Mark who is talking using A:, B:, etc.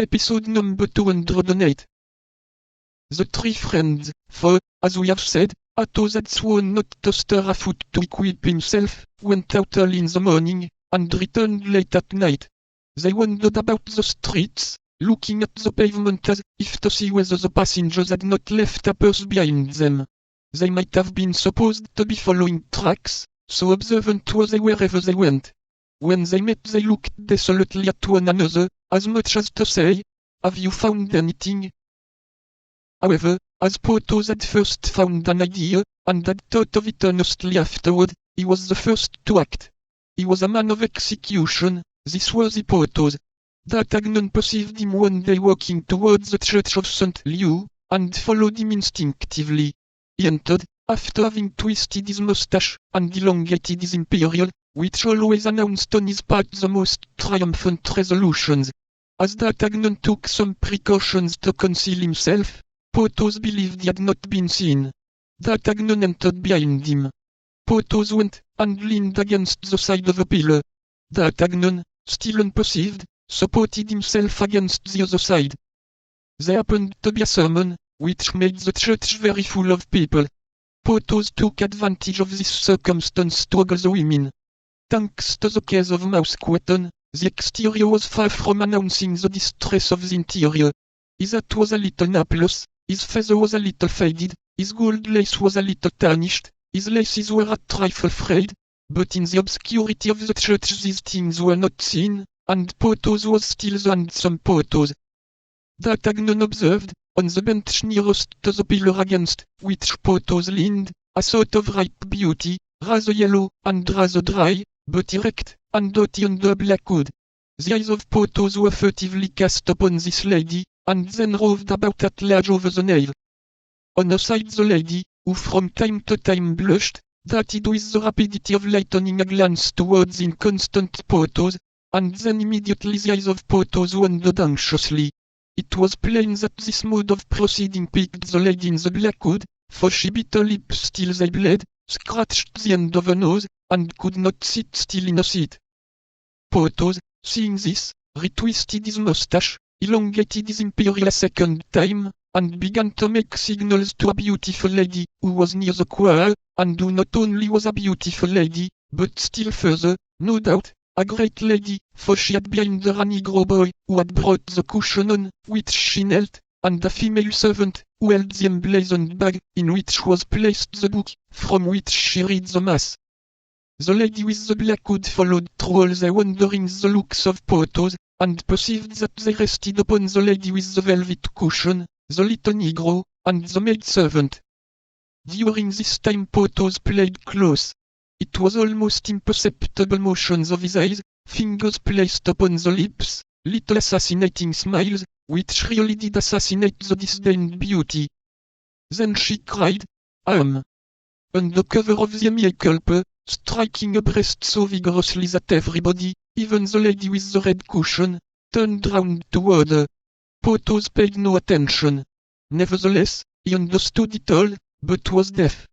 A: Episode number 208. The three friends, for, as we have said, Athos had sworn not to stir a foot to equip himself, went out early in the morning, and returned late at night. They wandered about the streets, looking at the pavement as if to see whether the passengers had not left a purse behind them. They might have been supposed to be following tracks, so observant were they wherever they went. When they met they looked desolately at one another, as much as to say, "Have you found anything?" However, as Porthos had first found an idea, and had thought of it earnestly afterward, he was the first to act. He was a man of execution, this worthy Porthos. D'Artagnan perceived him one day walking towards the church of St. Leu, and followed him instinctively. He entered, after having twisted his moustache, and elongated his imperial, which always announced on his part the most triumphant resolutions. As D'Artagnan took some precautions to conceal himself, Porthos believed he had not been seen. D'Artagnan entered behind him. Porthos went, and leaned against the side of a pillar. D'Artagnan, still unperceived, supported himself against the other side. There happened to be a sermon, which made the church very full of people. Porthos took advantage of this circumstance to ogle the women. Thanks to the case of Mousqueton, the exterior was far from announcing the distress of the interior. His hat was a little napless, his feather was a little faded, his gold lace was a little tarnished, his laces were a trifle frayed, but in the obscurity of the church these things were not seen, and Porthos was still the handsome Porthos. D'Artagnan observed, on the bench nearest to the pillar against which Porthos leaned, a sort of ripe beauty, rather yellow, and rather dry, but erect, and haughty under a black hood. The eyes of Porthos were furtively cast upon this lady, and then roved about at large over the nave. On her side the lady, who from time to time blushed, darted with the rapidity of lightning a glance towards the inconstant Porthos, and then immediately the eyes of Porthos wandered anxiously. It was plain that this mode of proceeding piqued the lady in the black hood, for she bit her lips till they bled, scratched the end of her nose, and could not sit still in a seat. Porthos, seeing this, retwisted his moustache, elongated his imperial a second time, and began to make signals to a beautiful lady, who was near the choir, and who not only was a beautiful lady, but still further, no doubt, a great lady, for she had behind her a negro boy, who had brought the cushion on which she knelt, and a female servant, who held the emblazoned bag, in which was placed the book, from which she read the mass. The lady with the black hood followed through all the wonderings the looks of Porthos, and perceived that they rested upon the lady with the velvet cushion, the little negro, and the maid-servant. During this time Porthos played close. It was almost imperceptible motions of his eyes, fingers placed upon the lips, little assassinating smiles, which really did assassinate the disdained beauty. Then she cried, under cover of the mea culpa, striking a breast so vigorously that everybody, even the lady with the red cushion, turned round toward her. Porthos paid no attention. Nevertheless, he understood it all, but was deaf.